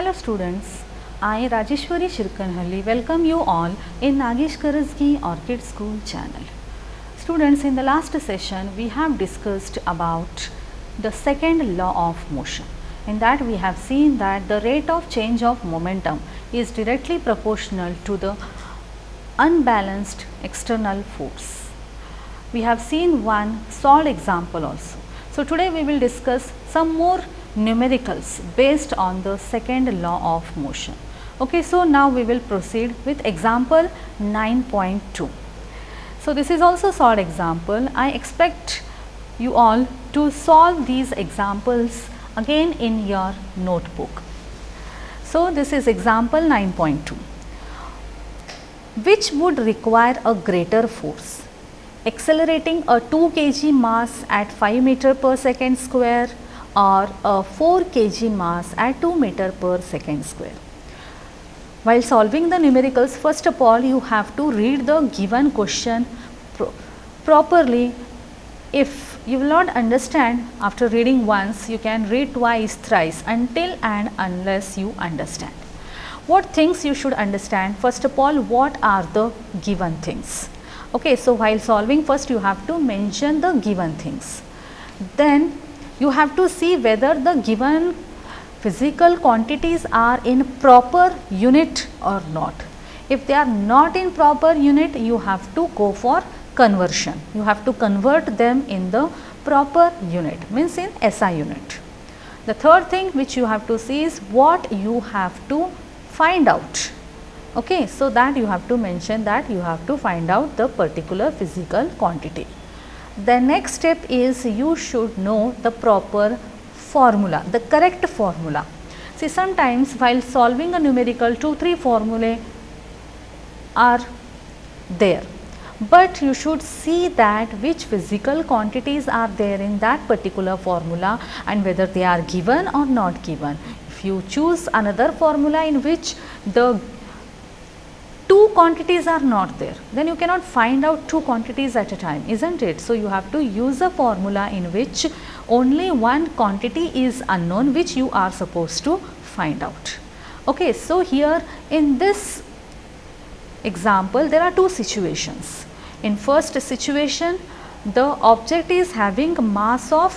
Hello students, I Rajeshwari Shirkanhalli welcome you all in Nagesh Karasgi Orchid School channel. Students, in the last session we have discussed about the second law of motion. In that we have seen that the rate of change of momentum is directly proportional to the unbalanced external force. We have seen one solved example also. So today we will discuss some more numericals based on the second law of motion. Okay, so now we will proceed with example 9.2. So this is also solved example. I expect you all to solve these examples again in your notebook. So this is example 9.2. Which would require a greater force? Accelerating a 2 kg mass at 5 meter per second square or a 4 kg mass at 2 meter per second square. While solving the numericals, first of all you have to read the given question properly. If you will not understand after reading once, you can read twice, thrice, until and unless you understand. What things you should understand? First of all, what are the given things? Okay, so while solving, first you have to mention the given things. Then you have to see whether the given physical quantities are in proper unit or not. If they are not in proper unit, you have to go for conversion. You have to convert them in the proper unit, means in SI unit. The third thing which you have to see is what you have to find out. Okay, so that you have to mention that you have to find out the particular physical quantity. The next step is you should know the proper formula, the correct formula. See, sometimes while solving a numerical 2-3 formulae are there, but you should see that which physical quantities are there in that particular formula and whether they are given or not given. If you choose another formula in which the two quantities are not there, then you cannot find out two quantities at a time, isn't it? So you have to use a formula in which only one quantity is unknown, which you are supposed to find out. Okay, so here in this example there are two situations. In first situation, the object is having mass of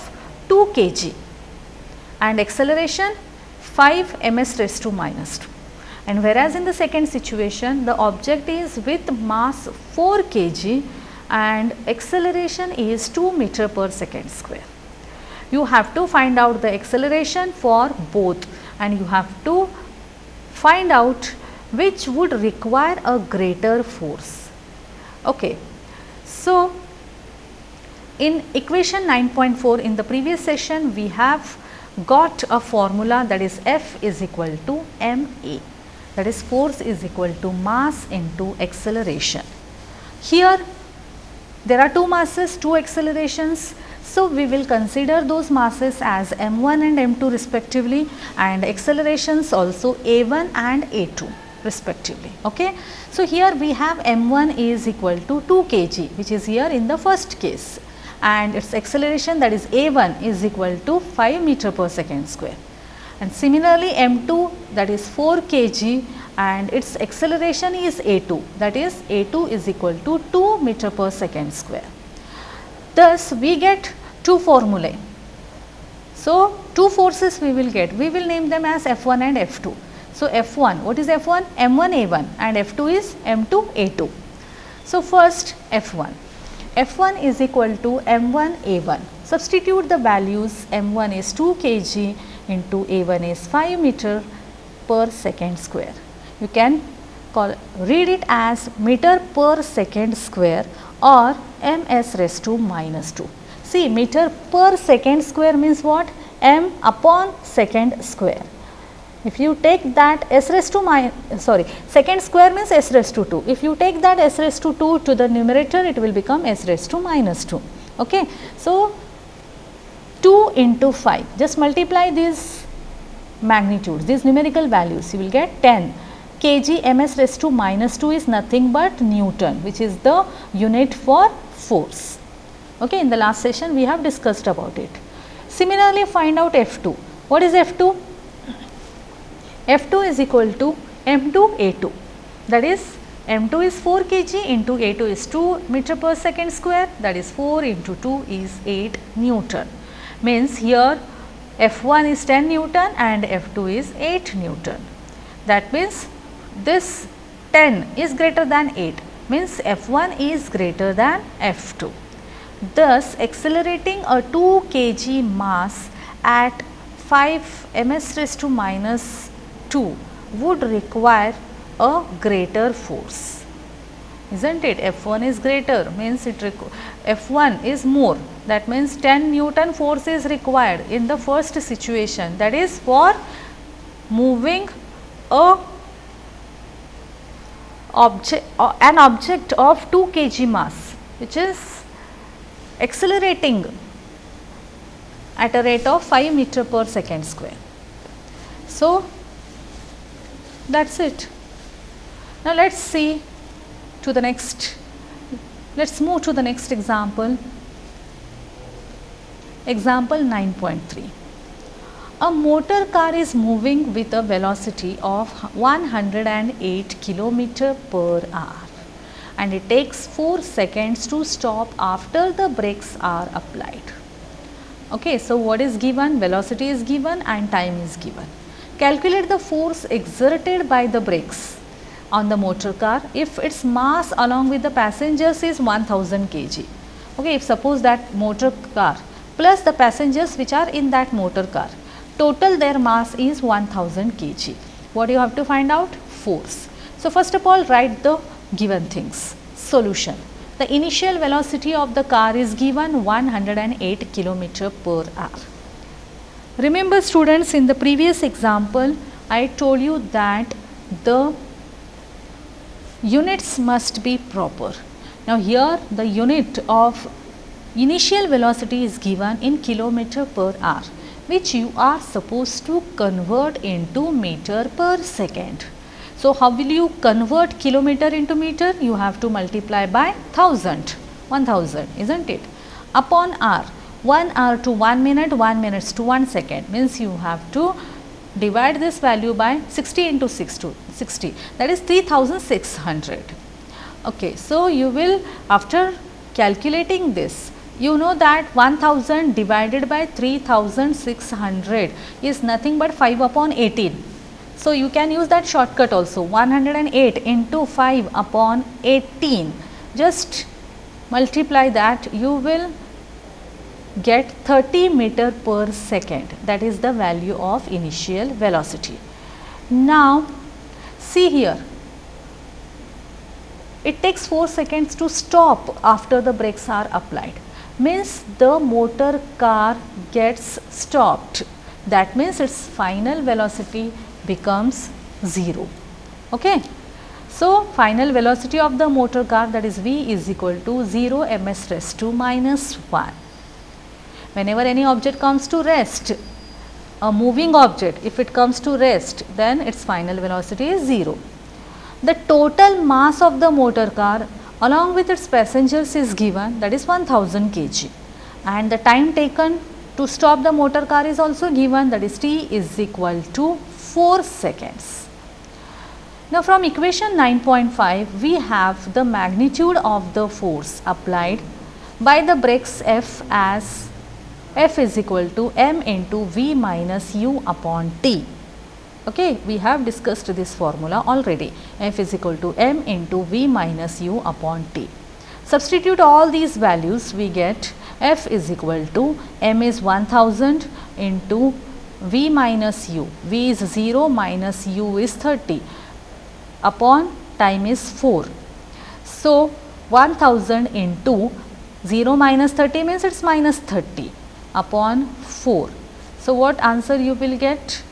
2 kg and acceleration 5 ms raised to minus 2. And whereas in the second situation, the object is with mass 4 kg and acceleration is 2 meter per second square. You have to find out the acceleration for both and you have to find out which would require a greater force. Okay. So, in equation 9.4 in the previous session, we have got a formula, that is F is equal to ma. That is, force is equal to mass into acceleration. Here there are two masses, two accelerations. So we will consider those masses as m1 and m2 respectively, and accelerations also a1 and a2 respectively. Okay. So here we have m1 is equal to 2 kg, which is here in the first case, and its acceleration, that is a1, is equal to 5 meter per second square. And similarly m2, that is 4 kg, and its acceleration is a2, that is a2 is equal to 2 meter per second square. Thus we get two formulae. So two forces we will get, we will name them as F1 and F2. So F1, what is F1? m1 a1, and F2 is m2 a2. So first F1. F1 is equal to m1 a1. Substitute the values. M1 is 2 kg into a1 is 5 meter per second square. You can read it as meter per second square or ms raised to minus 2. See, meter per second square means what? M upon second square. If you take that s raised to second square means s raised to 2. If you take that s raised to 2 to the numerator, it will become s raised to minus 2. Okay. So 2 into 5, just multiply these magnitudes, these numerical values, you will get 10 kg ms raised to minus 2 is nothing but Newton, which is the unit for force. Okay, in the last session we have discussed about it. Similarly, find out F2. What is F2? F2 is equal to m2 A2, that is m2 is 4 kg into A2 is 2 meter per second square, that is 4 into 2 is 8 Newton. Means here F1 is 10 Newton and F2 is 8 Newton. That means this 10 is greater than 8, means F1 is greater than F2. Thus, accelerating a 2 kg mass at 5 ms raised to minus 2 would require a greater force, isn't it? F1 is greater, means F1 is more, that means 10 Newton force is required in the first situation, that is for moving an object of 2 kg mass, which is accelerating at a rate of 5 meter per second square. So, that is it. Now, let us see to the next, let us move to the next example. Example 9.3. A motor car is moving with a velocity of 108 km per hour and it takes 4 seconds to stop after the brakes are applied. Okay, so what is given? Velocity is given and time is given. Calculate the force exerted by the brakes on the motor car if its mass along with the passengers is 1000 kg. Okay, if suppose that motor car plus the passengers which are in that motor car, total their mass is 1000 kg. What you have to find out? Force. So, first of all write the given things. Solution. The initial velocity of the car is given 108 km per hour. Remember students, in the previous example I told you that the units must be proper. Now, here the unit of initial velocity is given in kilometer per hour, which you are supposed to convert into meter per second. So, how will you convert kilometer into meter? You have to multiply by 1000, isn't it? Upon hour, 1 hour to 1 minute, 1 minute to 1 second, means you have to divide this value by 60 into 60, that is 3600. Okay, so you will, after calculating this, you know that 1000 divided by 3600 is nothing but 5 upon 18. So, you can use that shortcut also, 108 into 5 upon 18, just multiply that, you will get 30 meter per second, that is the value of initial velocity. Now, see here, it takes 4 seconds to stop after the brakes are applied, means the motor car gets stopped, that means its final velocity becomes 0. Okay. So, final velocity of the motor car, that is V is equal to 0 ms raised to minus 1. Whenever any object comes to rest, a moving object, if it comes to rest, then its final velocity is 0. The total mass of the motor car along with its passengers is given, that is 1000 kg, and the time taken to stop the motor car is also given, that is t is equal to 4 seconds. Now, from equation 9.5 we have the magnitude of the force applied by the brakes F as F is equal to m into V minus u upon t. Okay, we have discussed this formula already. F is equal to m into V minus u upon t. Substitute all these values, we get F is equal to m is 1000 into V minus u, V is 0 minus u is 30 upon time is 4. So, 1000 into 0 minus 30 means it is minus 30 upon 4. So, what answer you will get?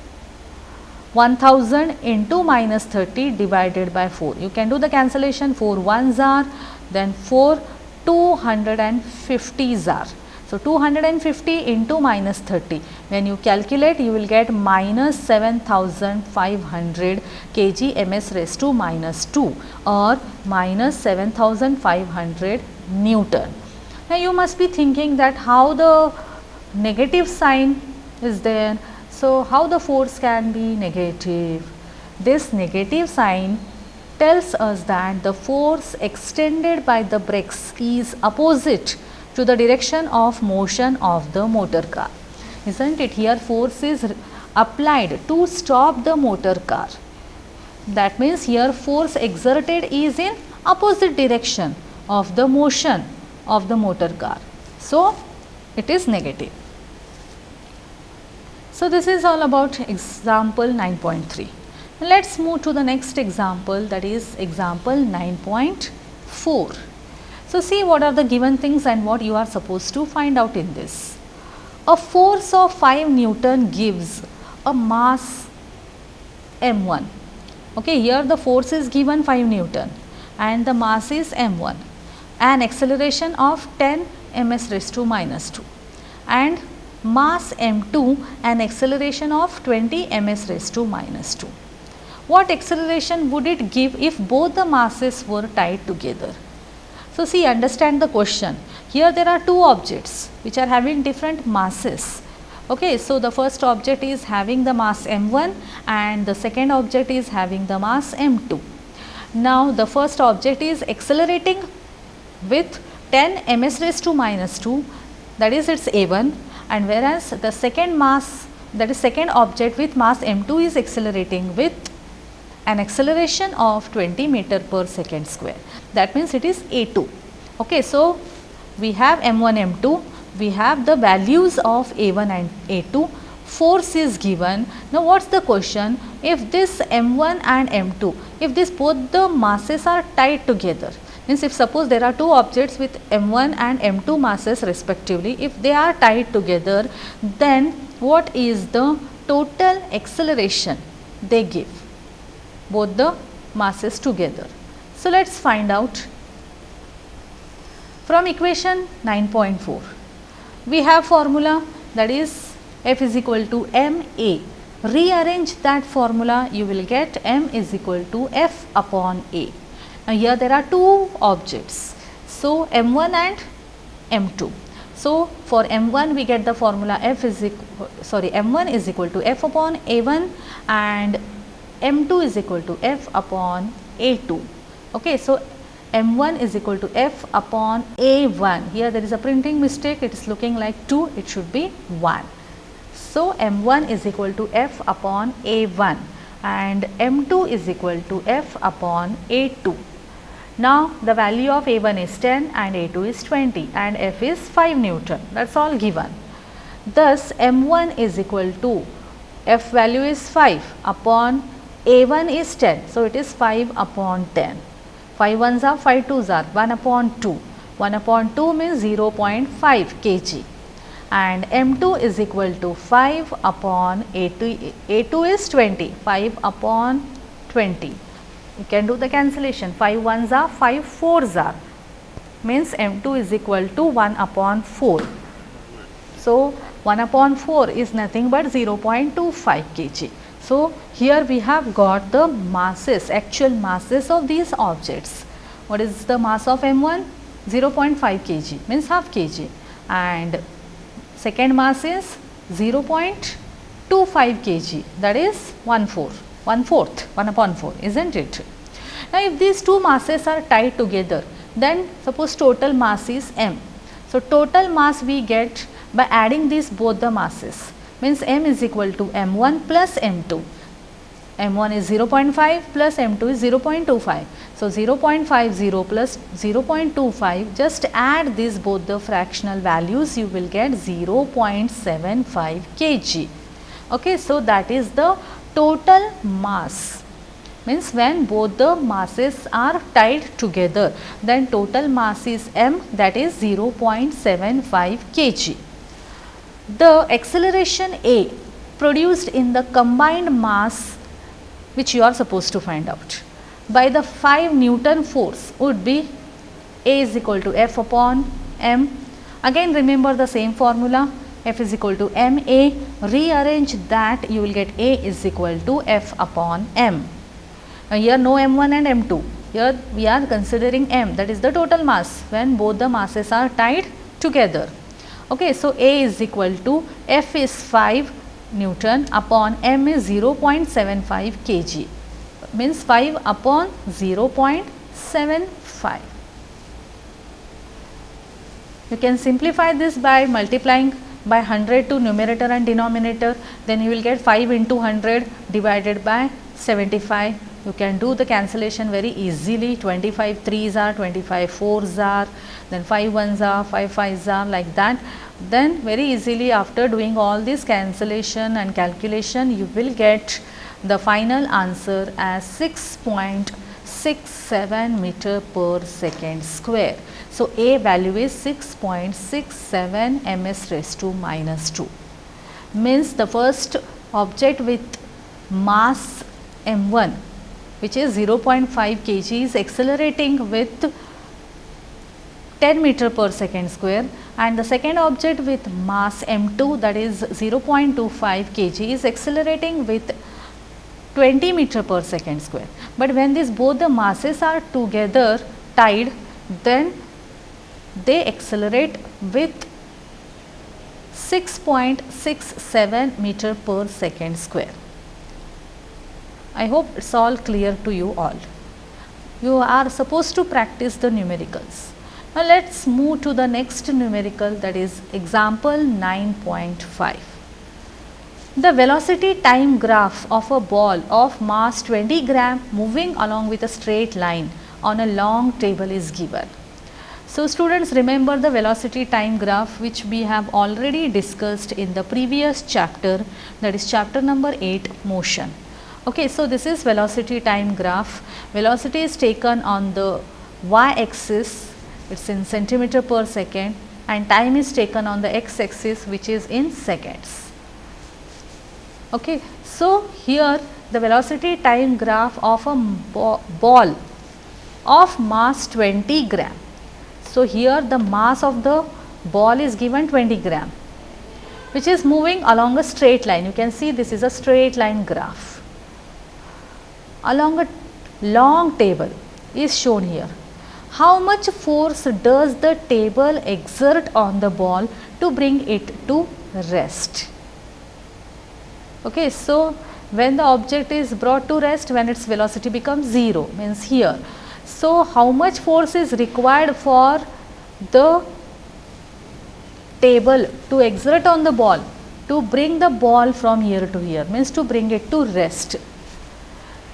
1000 into minus 30 divided by 4. You can do the cancellation, 4 ones are, then 4 250s are. So, 250 into minus 30, when you calculate you will get minus 7500 kg ms raised to minus 2 or minus 7500 Newton. Now, you must be thinking that how the negative sign is there. So how the force can be negative? This negative sign tells us that the force extended by the brakes is opposite to the direction of motion of the motor car. Isn't it? Here force is applied to stop the motor car. That means here force exerted is in opposite direction of the motion of the motor car. So it is negative. So this is all about example 9.3. Let us move to the next example, that is example 9.4. So see what are the given things and what you are supposed to find out in this. A force of 5 Newton gives a mass m1. Okay, here the force is given 5 Newton and the mass is m1, an acceleration of 10 ms raised to minus 2 and mass m2 an acceleration of 20 ms raised to minus 2. What acceleration would it give if both the masses were tied together? So see, understand the question. Here there are two objects which are having different masses. Okay, so the first object is having the mass m1 and the second object is having the mass m2. Now the first object is accelerating with 10 ms raised to minus 2, that is its a1, and whereas the second mass, that is second object with mass m2 is accelerating with an acceleration of 20 meter per second square. That means it is a2. Okay, so we have m1, m2, we have the values of a1 and a2, force is given. Now what is the question? If this m1 and m2, if this both the masses are tied together, means if suppose there are two objects with m1 and m2 masses respectively, if they are tied together, then what is the total acceleration they give, both the masses together? So let us find out. From equation 9.4, we have formula, that is F is equal to ma. Rearrange that formula, you will get m is equal to F upon a. Now here there are two objects, so m1 and m2. So for m1 we get the formula m1 is equal to F upon a1 and m2 is equal to F upon a2. Okay, so m1 is equal to F upon a1. Here there is a printing mistake, it is looking like 2, it should be 1. So m1 is equal to F upon a1 and m2 is equal to F upon a2. Now the value of a1 is 10 and a2 is 20 and F is 5 Newton, that is all given. Thus m1 is equal to, F value is 5 upon a1 is 10, so it is 5 upon 10. 5 ones are 5 twos are 1 upon 2. 1 upon 2 means 0.5 kg and m2 is equal to 5 upon a2. a2 is 20, 5 upon 20. You can do the cancellation, 5 ones are 5 fours are, means m2 is equal to 1 upon 4. So 1 upon 4 is nothing but 0.25 kg. So here we have got the masses, actual masses of these objects. What is the mass of m1? 0.5 kg, means half kg, and second mass is 0.25 kg, that is 1/4, 1 upon 4, isn't it? Now if these two masses are tied together, then suppose total mass is m. So total mass we get by adding these both the masses, means m is equal to m1 plus m2. m1 is 0.5 plus m2 is 0.25. So 0.50 plus 0.25, just add these both the fractional values, you will get 0.75 kg. Okay, so that is the total mass, means when both the masses are tied together, then total mass is m, that is 0.75 kg. The acceleration A produced in the combined mass, which you are supposed to find out, by the 5 Newton force would be A is equal to F upon m. Again remember the same formula, F is equal to ma. Rearrange that, you will get A is equal to F upon m. Now here no m1 and m2, here we are considering m, that is the total mass when both the masses are tied together. Okay, so A is equal to F is 5 Newton upon m is 0.75 kg, means 5 upon 0.75. You can simplify this by multiplying by 100 to numerator and denominator, then you will get 5 into 100 divided by 75. You can do the cancellation very easily. 25 3s are, 25 4s are, then 5 1s are, 5 5s are, like that. Then very easily, after doing all this cancellation and calculation, you will get the final answer as 6.67 meter per second square. So, A value is 6.67 ms raised to minus 2, means the first object with mass m1, which is 0.5 kg, is accelerating with 10 meter per second square, and the second object with mass m2, that is 0.25 kg, is accelerating with 20 meter per second square. But when these both the masses are together tied, then they accelerate with 6.67 meter per second square. I hope it is all clear to you all. You are supposed to practice the numericals. Now, let us move to the next numerical, that is example 9.5. The velocity time graph of a ball of mass 20 gram moving along with a straight line on a long table is given. So, students, remember the velocity time graph which we have already discussed in the previous chapter, that is chapter number 8, motion. Okay, so this is velocity time graph. Velocity is taken on the y axis, it is in centimeter per second, and time is taken on the x axis, which is in seconds. Okay, so here the velocity time graph of a ball of mass 20 gram. So, here the mass of the ball is given 20 gram, which is moving along a straight line. You can see this is a straight line graph. Along a long table is shown here. How much force does the table exert on the ball to bring it to rest? Okay, so when the object is brought to rest, when its velocity becomes 0, means here. So, how much force is required for the table to exert on the ball to bring the ball from here to here, means to bring it to rest.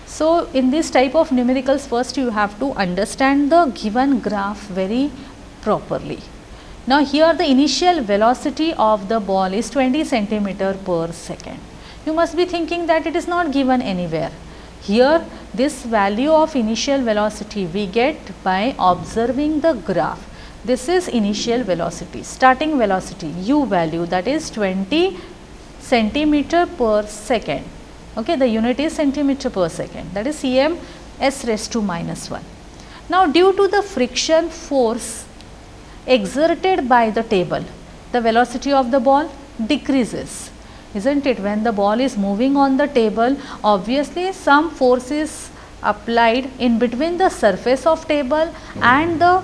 So, in this type of numericals, first you have to understand the given graph very properly. Now, here the initial velocity of the ball is 20 centimeter per second. You must be thinking that it is not given anywhere. Here this value of initial velocity we get by observing the graph. This is initial velocity, starting velocity u value, that is 20 centimeter per second. Okay, the unit is centimeter per second, that is cm s raised to minus 1. Now, due to the friction force exerted by the table, the velocity of the ball decreases, isn't it? When the ball is moving on the table, obviously some force is applied in between the surface of table and the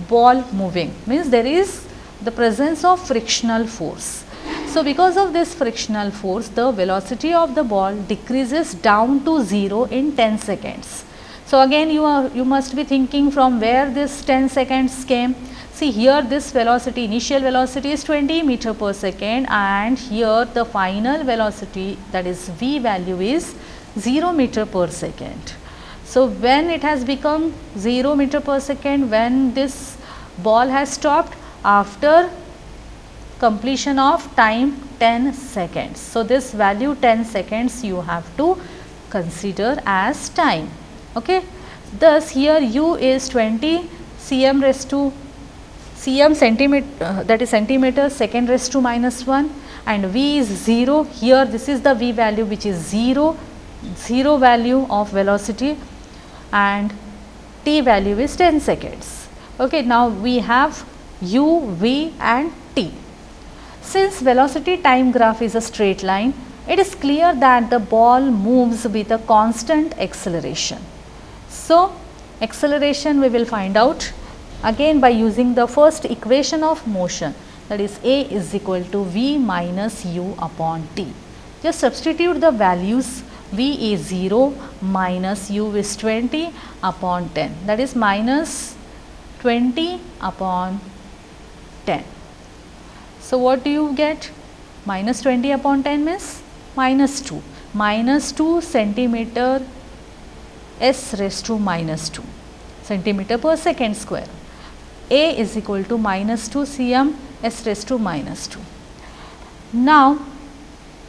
ball moving, means there is the presence of frictional force. So, because of this frictional force, the velocity of the ball decreases down to 0 in 10 seconds. So, again you must be thinking from where this 10 seconds came. See, here this velocity, initial velocity is 20 meter per second, and here the final velocity, that is v value, is 0 meter per second. So, when it has become 0 meter per second, when this ball has stopped after completion of time 10 seconds. So, this value 10 seconds you have to consider as time. Okay. Thus, here u is 20 cm raised to cm centimeter, that is centimeter second raised to minus 1, and v is 0. Here this is the v value, which is 0 value of velocity, and t value is 10 seconds. Okay, now we have u, v and t. Since velocity time graph is a straight line, it is clear that the ball moves with a constant acceleration. So, acceleration we will find out again by using the first equation of motion, that is A is equal to v minus u upon t. Just substitute the values. V is 0 minus U is 20 upon 10, that is minus 20 upon 10. So, what do you get? Minus 20 upon 10 means minus 2 centimeter s raised to minus 2 centimeter per second square. A is equal to minus 2 cm s raised to minus 2. Now,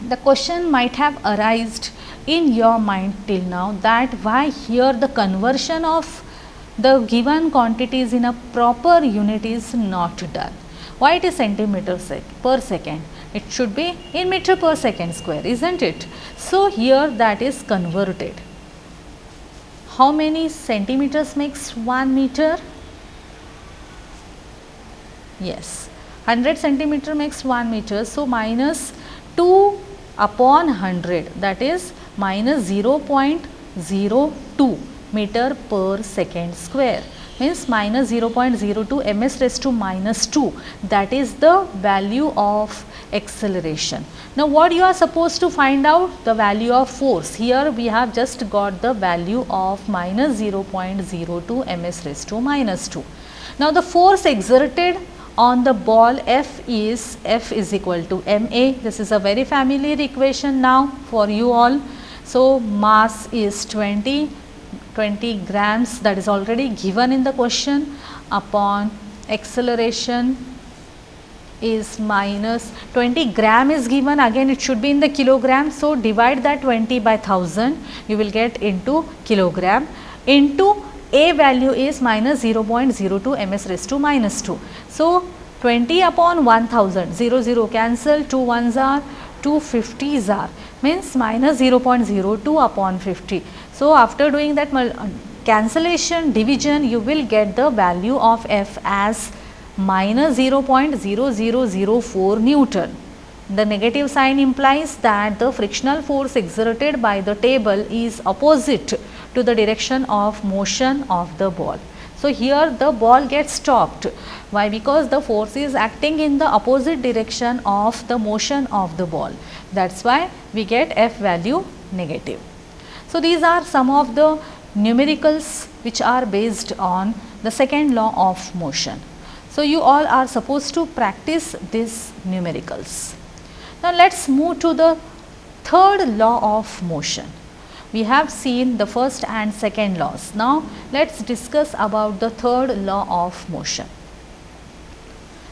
the question might have arisen in your mind till now that why here the conversion of the given quantities in a proper unit is not done. Why it is centimeter per second? It should be in meter per second square, isn't it? So, here that is converted. How many centimeters makes 1 meter? Yes, 100 centimeter makes 1 meter. So, minus 2 upon 100, that is minus 0.02 meter per second square, means minus 0.02 ms raised to minus 2, that is the value of acceleration. Now, what you are supposed to find out? The value of force. Here we have just got the value of minus 0.02 ms raised to minus 2. Now, the force exerted on the ball F is equal to ma. This is a very familiar equation now for you all. So, mass is 20 grams, that is already given in the question, upon acceleration is minus 20 gram is given, again it should be in the kilogram. So, divide that 20 by 1000, you will get into kilogram, into A value is minus 0.02 ms raised to minus 2. So, 20 upon 1000, 0 cancel, 2 ones are 2 50s are, means minus 0.02 upon 50. So, after doing that cancellation division, you will get the value of F as minus 0.0004 Newton. The negative sign implies that the frictional force exerted by the table is opposite to the direction of motion of the ball. So, here the ball gets stopped. Why? Because the force is acting in the opposite direction of the motion of the ball. That is why we get F value negative. So, these are some of the numericals which are based on the second law of motion. So, you all are supposed to practice these numericals. Now, let us move to the third law of motion. We have seen the first and second laws. Now, let us discuss about the third law of motion.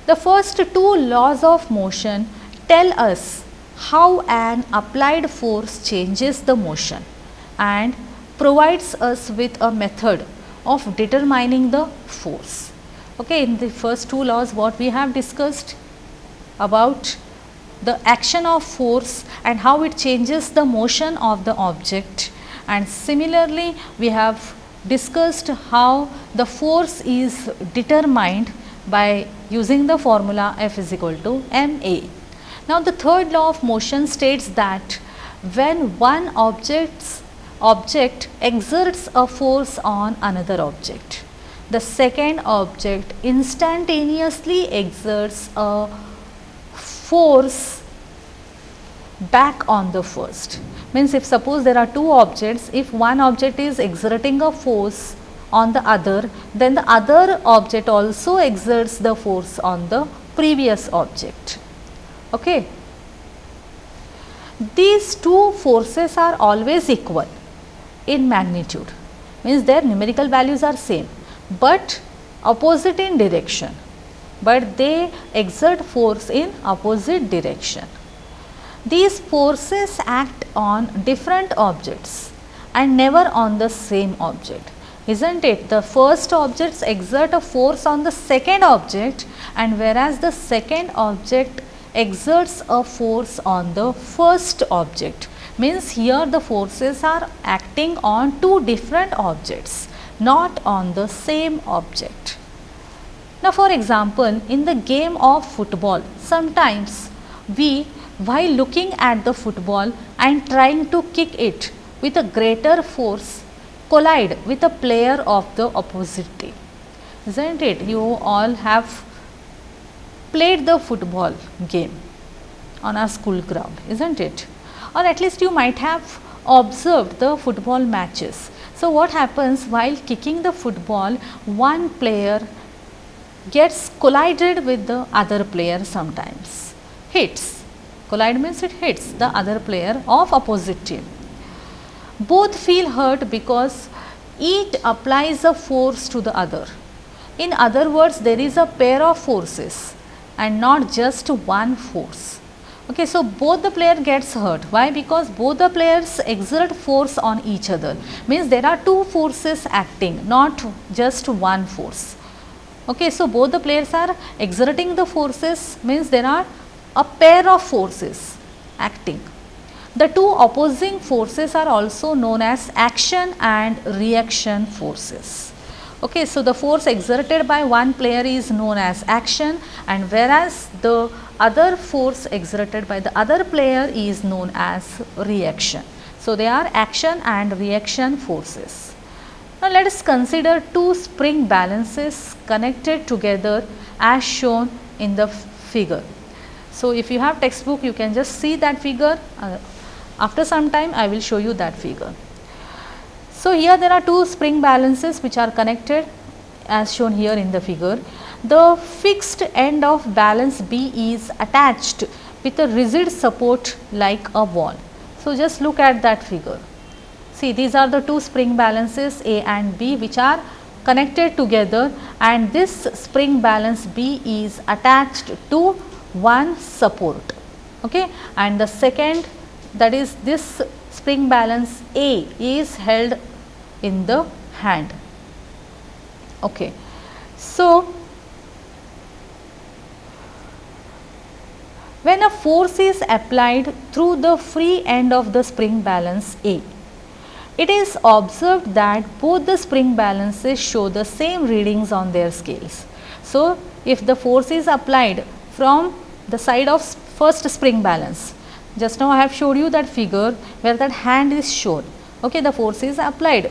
The first two laws of motion tell us how an applied force changes the motion and provides us with a method of determining the force. Okay, in the first two laws, what we have discussed about the action of force and how it changes the motion of the object, and similarly we have discussed how the force is determined by using the formula F is equal to ma. Now, the third law of motion states that when one object exerts a force on another object, the second object instantaneously exerts a force back on the first. Means, if suppose there are two objects, if one object is exerting a force on the other, then the other object also exerts the force on the previous object. Okay. These two forces are always equal in magnitude, means their numerical values are same, but opposite in direction, but they exert force in opposite direction. These forces act on different objects and never on the same object, isn't it? The first objects exert a force on the second object, and whereas the second object exerts a force on the first object, means here the forces are acting on two different objects, not on the same object. Now, for example, in the game of football, sometimes we, while looking at the football and trying to kick it with a greater force, collide with a player of the opposite team, isn't it? You all have played the football game on our school ground, isn't it? or at least you might have observed the football matches. So, what happens while kicking the football, one player gets collided with the other player sometimes, hits, collide means it hits the other player of opposite team. Both feel hurt because each applies a force to the other. In other words, there is a pair of forces and not just one force. Okay, so both the player gets hurt. Why? Because both the players exert force on each other. Means there are two forces acting, not just one force. Okay, so both the players are exerting the forces, means there are a pair of forces acting. The two opposing forces are also known as action and reaction forces. Okay, so the force exerted by one player is known as action, and whereas the other force exerted by the other player is known as reaction. So, they are action and reaction forces. Now, let us consider two spring balances connected together as shown in the figure. So, if you have textbook, you can just see that figure. After some time, I will show you that figure. So, here there are two spring balances which are connected as shown here in the figure. The fixed end of balance B is attached with a rigid support like a wall. So, just look at that figure. See, these are the two spring balances A and B which are connected together, and this spring balance B is attached to one support. Okay, and the second, that is this spring balance A is held in the hand. Okay. So, when a force is applied through the free end of the spring balance A, it is observed that both the spring balances show the same readings on their scales. So, if the force is applied from the side of first spring balance, just now I have showed you that figure where that hand is shown. Okay, the force is applied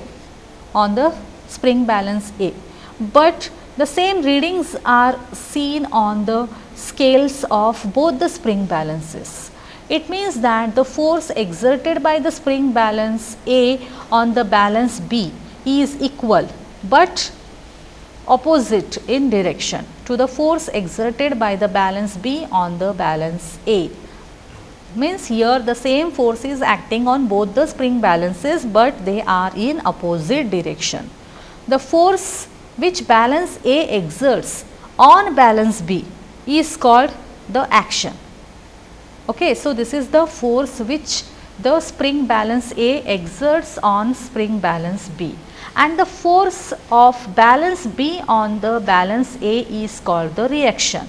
on the spring balance A, but the same readings are seen on the scales of both the spring balances. It means that the force exerted by the spring balance A on the balance B is equal but opposite in direction to the force exerted by the balance B on the balance A. Means here the same force is acting on both the spring balances, but they are in opposite direction. The force which balance A exerts on balance B is called the action. Okay, so this is the force which the spring balance A exerts on spring balance B, and the force of balance B on the balance A is called the reaction.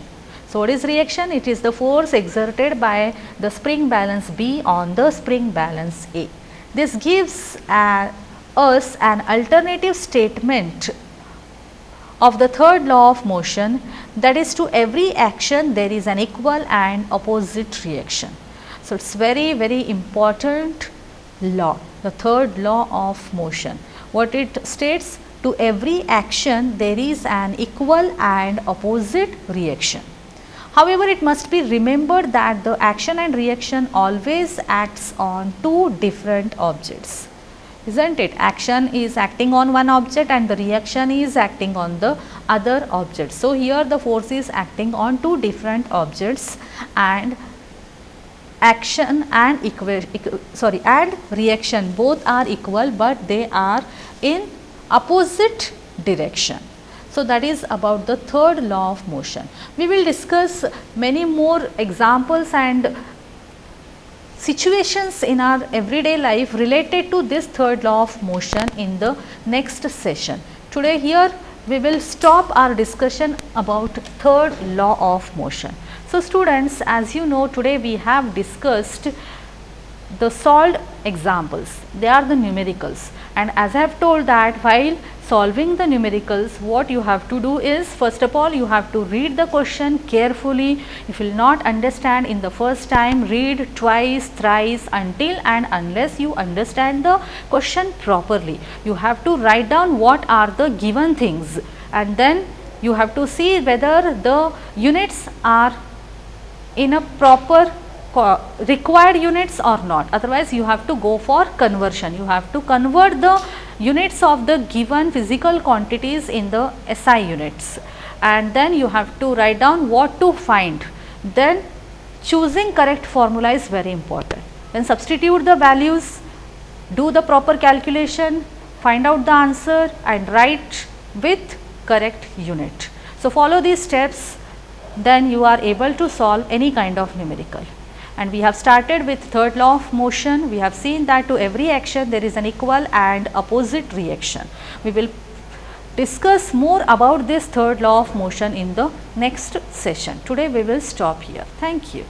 So, what is reaction? It is the force exerted by the spring balance B on the spring balance A. This gives us an alternative statement of the third law of motion, that is, to every action there is an equal and opposite reaction. So, it is very important law, the third law of motion. What it states? To every action there is an equal and opposite reaction. However, it must be remembered that the action and reaction always acts on two different objects, isn't it? Action is acting on one object and the reaction is acting on the other object. So, here the force is acting on two different objects, and action and reaction both are equal, but they are in opposite direction. So, that is about the third law of motion. We will discuss many more examples and situations in our everyday life related to this third law of motion in the next session. Today here we will stop our discussion about third law of motion. So, students, as you know, today we have discussed the solved examples, they are the numericals, and as I have told that while solving the numericals, what you have to do is, first of all, you have to read the question carefully. If you will not understand in the first time, read twice, thrice, until and unless you understand the question properly. You have to write down what are the given things, and then you have to see whether the units are in a proper required units or not, otherwise you have to go for conversion. You have to convert the units of the given physical quantities in the SI units, and then you have to write down what to find. Then choosing correct formula is very important. Then substitute the values, do the proper calculation, find out the answer and write with correct unit. So follow these steps, then you are able to solve any kind of numerical. And we have started with third law of motion. We have seen that to every action there is an equal and opposite reaction. We will discuss more about this third law of motion in the next session. Today we will stop here. Thank you.